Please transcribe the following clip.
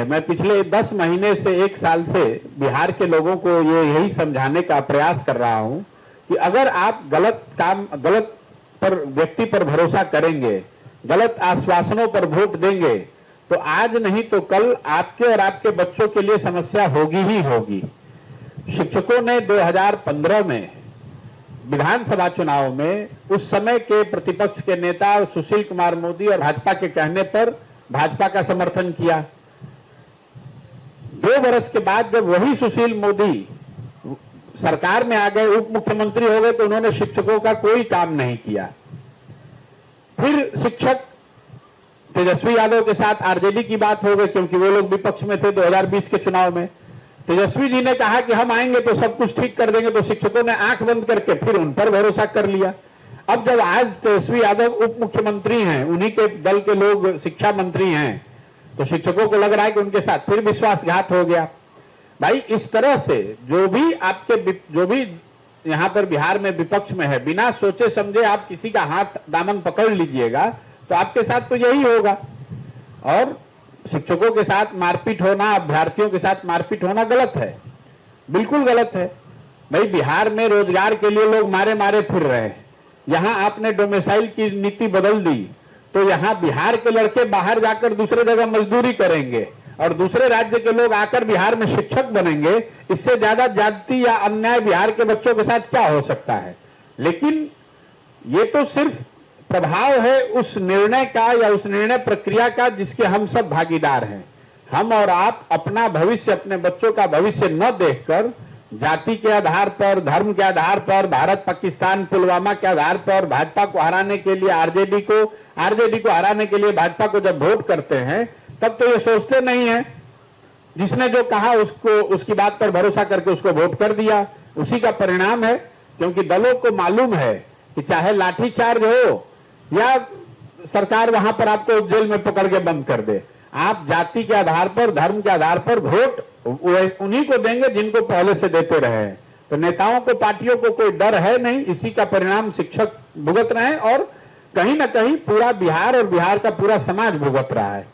है। मैं पिछले 10 महीने से 1 साल से बिहार के लोगों को यही समझाने का प्रयास कर रहा हूं कि अगर आप गलत पर व्यक्ति पर भरोसा करेंगे, गलत आश्वासनों पर वोट देंगे, तो आज नहीं तो कल आपके और आपके बच्चों के लिए समस्या होगी ही होगी। शिक्षकों ने 2015 में विधानसभा चुनाव में उस समय के प्रतिपक्ष के नेता सुशील कुमार मोदी और भाजपा के कहने पर भाजपा का समर्थन किया। 2 वर्ष के बाद जब वही सुशील मोदी सरकार में आ गए, उप मुख्यमंत्री हो गए, तो उन्होंने शिक्षकों का कोई काम नहीं किया। फिर शिक्षक तेजस्वी यादव के साथ आरजेडी की बात हो गई, क्योंकि वो लोग विपक्ष में थे 2020 के चुनाव में। तेजस्वी जी ने कहा कि हम आएंगे तो सब कुछ ठीक कर देंगे, तो शिक्षकों ने आंख बंद करके फिर उन पर भरोसा कर लिया। अब जब आज तेजस्वी यादव उप मुख्यमंत्री हैं, उन्हीं के दल के लोग शिक्षा मंत्री हैं, तो शिक्षकों को लग रहा है कि उनके साथ फिर विश्वासघात हो गया। भाई, इस तरह से जो भी यहां पर बिहार में विपक्ष में है, बिना सोचे समझे आप किसी का हाथ दामन पकड़ लीजिएगा तो आपके साथ तो यही होगा। और शिक्षकों के साथ मारपीट होना, अभ्यर्थियों के साथ मारपीट होना गलत है, बिल्कुल गलत है। भाई, बिहार में रोजगार के लिए लोग मारे मारे फिर रहे हैं। यहां आपने डोमिसाइल की नीति बदल दी, तो यहां बिहार के लड़के बाहर जाकर दूसरे जगह मजदूरी करेंगे और दूसरे राज्य के लोग आकर बिहार में शिक्षक बनेंगे। इससे ज्यादा जाति या अन्याय बिहार के बच्चों के साथ क्या हो सकता है? लेकिन ये तो सिर्फ प्रभाव है उस निर्णय का या उस निर्णय प्रक्रिया का जिसके हम सब भागीदार हैं। हम और आप अपना भविष्य, अपने बच्चों का भविष्य न देखकर जाति के आधार पर, धर्म के आधार पर, भारत पाकिस्तान पुलवामा के आधार पर भाजपा को हराने के लिए आरजेडी को हराने के लिए भाजपा को जब वोट करते हैं, तब तो ये सोचते नहीं है। जिसने जो कहा उसकी बात पर भरोसा करके उसको वोट कर दिया, उसी का परिणाम है। क्योंकि दलों को मालूम है कि चाहे लाठीचार्ज हो या सरकार वहां पर आपको जेल में पकड़ के बंद कर दे, आप जाति के आधार पर, धर्म के आधार पर वोट उन्हीं को देंगे जिनको पहले से देते रहे। तो नेताओं को, पार्टियों को कोई डर है नहीं। इसी का परिणाम शिक्षक भुगत रहे हैं और कहीं ना कहीं पूरा बिहार और बिहार का पूरा समाज भुगत रहा है।